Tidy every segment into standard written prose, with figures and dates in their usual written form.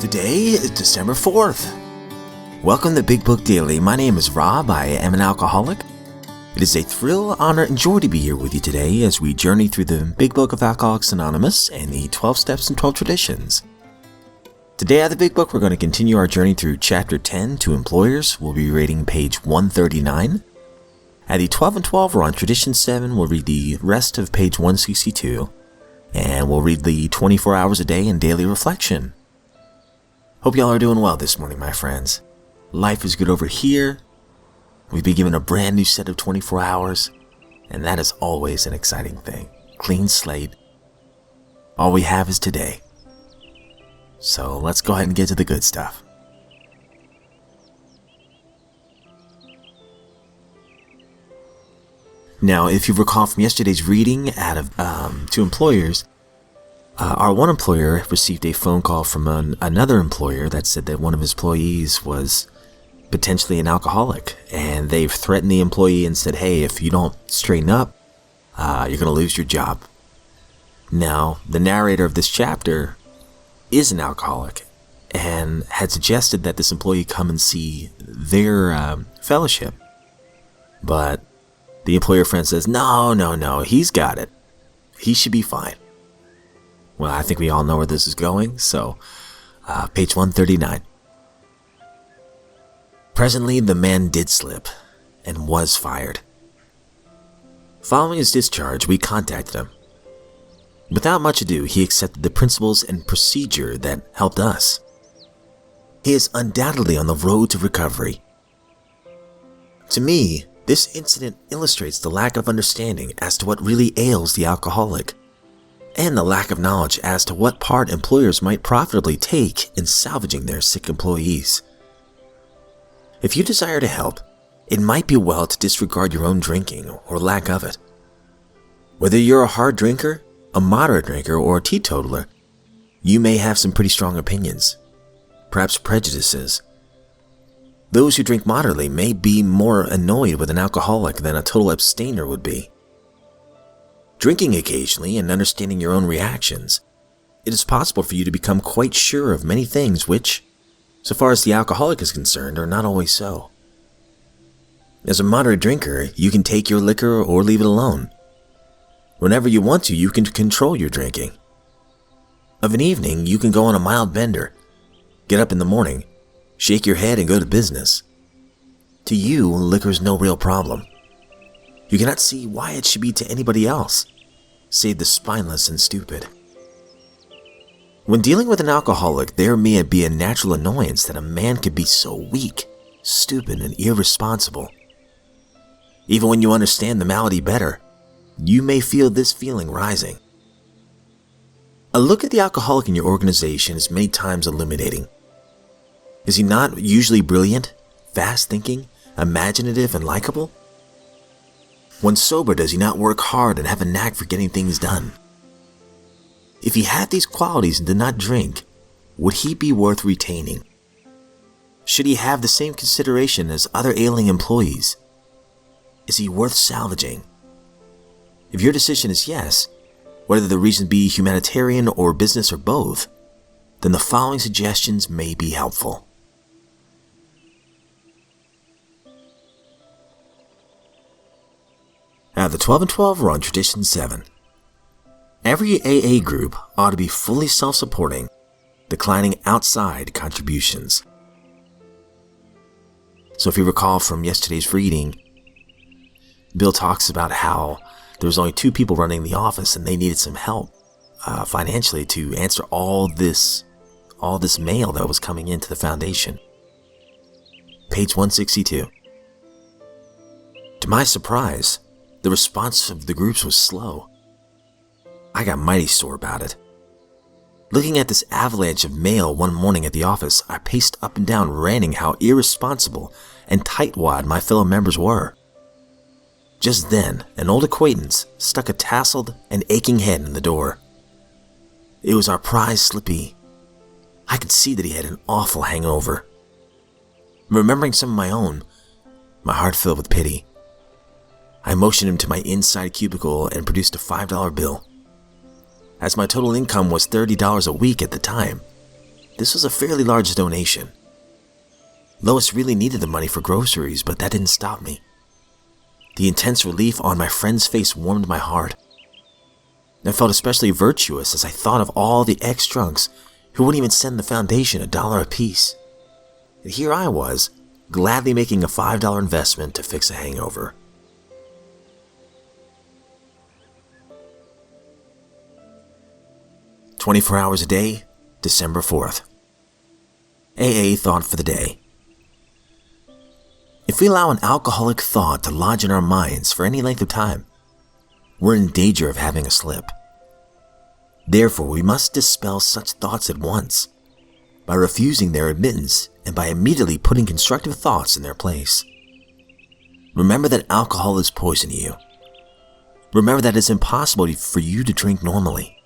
Today is December 4th. Welcome to Big Book Daily. My name is Rob. I am an alcoholic. It is a thrill, honor, and joy to be here with you today as we journey through the Big Book of Alcoholics Anonymous and the 12 Steps and 12 Traditions. Today at the Big Book, we're going to continue our journey through Chapter 10 to Employers. We'll be reading page 139. At the 12 and 12, we're on Tradition 7. We'll read the rest of page 162. And we'll read the 24 hours a day in daily reflection. Hope y'all are doing well this morning, my friends. Life is good over here. We've been given a brand new set of 24 hours, and that is always an exciting thing. Clean slate. All we have is today. So let's go ahead and get to the good stuff. Now, if you recall from yesterday's reading out of to employers, our one employer received a phone call from another employer that said that one of his employees was potentially an alcoholic, and they've threatened the employee and said, hey, if you don't straighten up, you're going to lose your job. Now, the narrator of this chapter is an alcoholic and had suggested that this employee come and see their fellowship. But the employer friend says, no, he's got it. He should be fine. Well, I think we all know where this is going, so page 139. Presently, the man did slip and was fired. Following his discharge, we contacted him. Without much ado, he accepted the principles and procedure that helped us. He is undoubtedly on the road to recovery. To me, this incident illustrates the lack of understanding as to what really ails the alcoholic, and the lack of knowledge as to what part employers might profitably take in salvaging their sick employees. If you desire to help, it might be well to disregard your own drinking or lack of it. Whether you're a hard drinker, a moderate drinker, or a teetotaler, you may have some pretty strong opinions, perhaps prejudices. Those who drink moderately may be more annoyed with an alcoholic than a total abstainer would be. Drinking occasionally and understanding your own reactions, it is possible for you to become quite sure of many things which, so far as the alcoholic is concerned, are not always so. As a moderate drinker, you can take your liquor or leave it alone. Whenever you want to, you can control your drinking. Of an evening, you can go on a mild bender, get up in the morning, shake your head and go to business. To you, liquor is no real problem. You cannot see why it should be to anybody else, save the spineless and stupid. When dealing with an alcoholic, there may be a natural annoyance that a man could be so weak, stupid, and irresponsible. Even when you understand the malady better, you may feel this feeling rising. A look at the alcoholic in your organization is many times illuminating. Is he not usually brilliant, fast-thinking, imaginative, and likable? When sober, does he not work hard and have a knack for getting things done? If he had these qualities and did not drink, would he be worth retaining? Should he have the same consideration as other ailing employees? Is he worth salvaging? If your decision is yes, whether the reason be humanitarian or business or both, then the following suggestions may be helpful. Out of the 12 and 12, we're on Tradition 7. Every AA group ought to be fully self-supporting, declining outside contributions. So if you recall from yesterday's reading, Bill talks about how there was only 2 people running the office and they needed some help financially to answer all this mail that was coming into the foundation. Page 162. To my surprise, the response of the groups was slow. I got mighty sore about it. Looking at this avalanche of mail one morning at the office, I paced up and down ranting how irresponsible and tightwad my fellow members were. Just then, an old acquaintance stuck a tousled and aching head in the door. It was our prize Slippy. I could see that he had an awful hangover. Remembering some of my own, my heart filled with pity. I motioned him to my inside cubicle and produced a $5 bill. As my total income was $30 a week at the time, This was a fairly large donation. Lois really needed the money for groceries, but that didn't stop me. The intense relief on my friend's face warmed my heart. I felt especially virtuous as I thought of all the ex-drunks who wouldn't even send the foundation $1 apiece. And here I was, gladly making a $5 investment to fix a hangover. "24 hours a day, December 4th. AA thought for the day. If we allow an alcoholic thought to lodge in our minds for any length of time, we're in danger of having a slip. Therefore, we must dispel such thoughts at once, by refusing their admittance and by immediately putting constructive thoughts in their place. Remember that alcohol is poison to you. Remember that it's impossible for you to drink normally.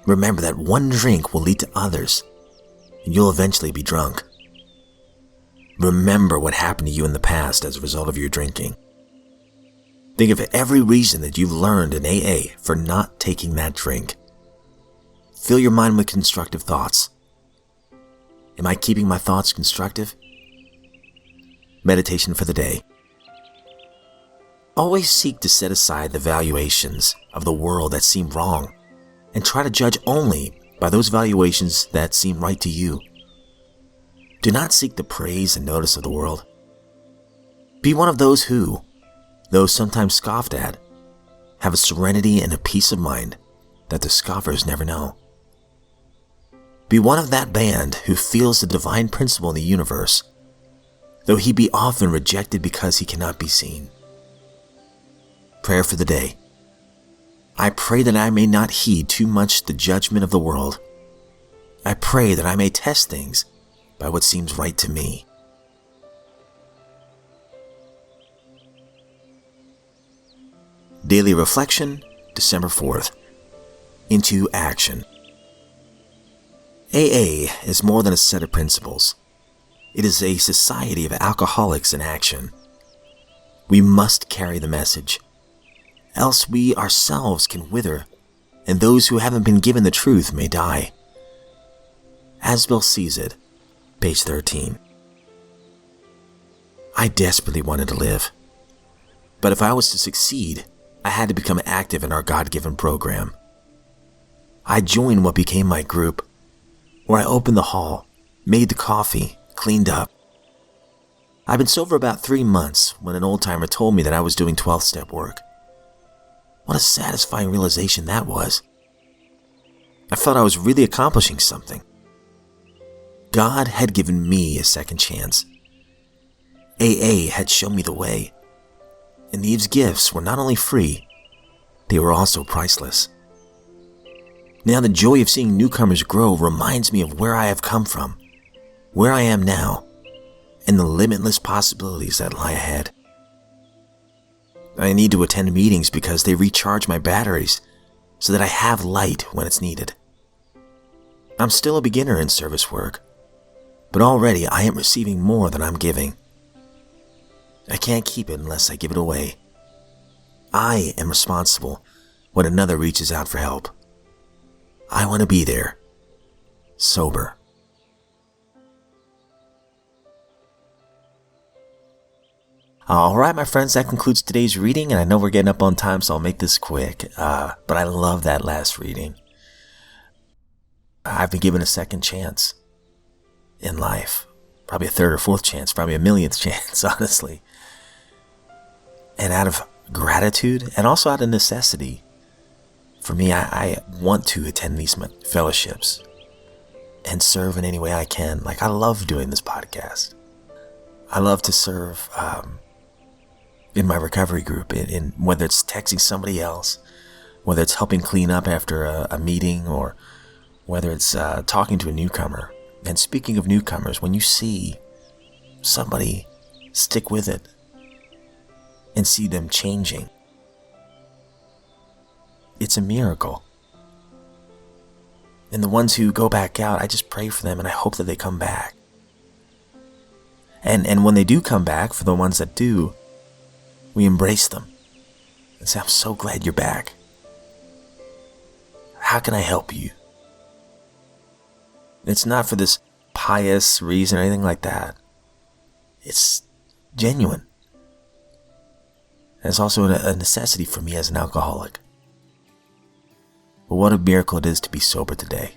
Remember that one drink will lead to others, and you'll eventually be drunk. Remember what happened to you in the past as a result of your drinking. Think of every reason that you've learned in AA for not taking that drink. Fill your mind with constructive thoughts. Am I keeping my thoughts constructive? Meditation for the day. Always seek to set aside the valuations of the world that seem wrong and try to judge only by those valuations that seem right to you. Do not seek the praise and notice of the world. Be one of those who, though sometimes scoffed at, have a serenity and a peace of mind that the scoffers never know. Be one of that band who feels the divine principle in the universe, though he be often rejected because he cannot be seen. Prayer for the day. I pray that I may not heed too much the judgment of the world. I pray that I may test things by what seems right to me. Daily Reflection, December 4th. Into action. AA is more than a set of principles. It is a society of alcoholics in action. We must carry the message, else we ourselves can wither, and those who haven't been given the truth may die. Asbel sees it. Page 13. I desperately wanted to live, but if I was to succeed, I had to become active in our God-given program. I joined what became my group, where I opened the hall, made the coffee, cleaned up. I'd been sober about 3 months when an old-timer told me that I was doing 12-step work. What a satisfying realization that was. I felt I was really accomplishing something. God had given me a second chance. AA had shown me the way, and these gifts were not only free, they were also priceless. Now the joy of seeing newcomers grow reminds me of where I have come from, where I am now, and the limitless possibilities that lie ahead. I need to attend meetings because they recharge my batteries so that I have light when it's needed. I'm still a beginner in service work, but already I am receiving more than I'm giving. I can't keep it unless I give it away. I am responsible when another reaches out for help. I want to be there, sober. Alright, my friends, that concludes today's reading, and I know we're getting up on time, so I'll make this quick, but I love that last reading. I've been given a second chance in life, probably a third or fourth chance, probably a millionth chance, honestly. And out of gratitude and also out of necessity, for me, I want to attend these fellowships and serve in any way I can. Like, I love doing this podcast. I love to serve in my recovery group, in whether it's texting somebody else, whether it's helping clean up after a meeting, or whether it's talking to a newcomer. And speaking of newcomers, when you see somebody stick with it and see them changing, it's a miracle. And the ones who go back out, I just pray for them and I hope that they come back. And when they do come back, for the ones that do, we embrace them and say, I'm so glad you're back. How can I help you? It's not for this pious reason or anything like that. It's genuine. And it's also a necessity for me as an alcoholic. But what a miracle it is to be sober today.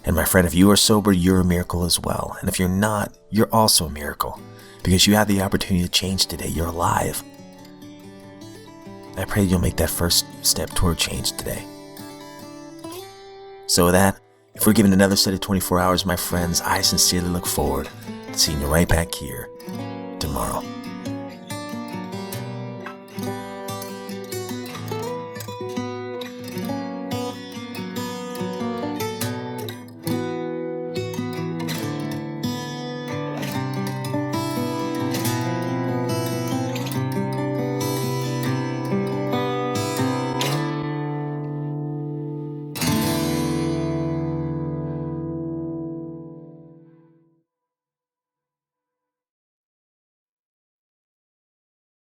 And my friend, if you are sober, you're a miracle as well. And if you're not, you're also a miracle. Because you have the opportunity to change today. You're alive. I pray you'll make that first step toward change today. So with that, if we're given another set of 24 hours, my friends, I sincerely look forward to seeing you right back here tomorrow.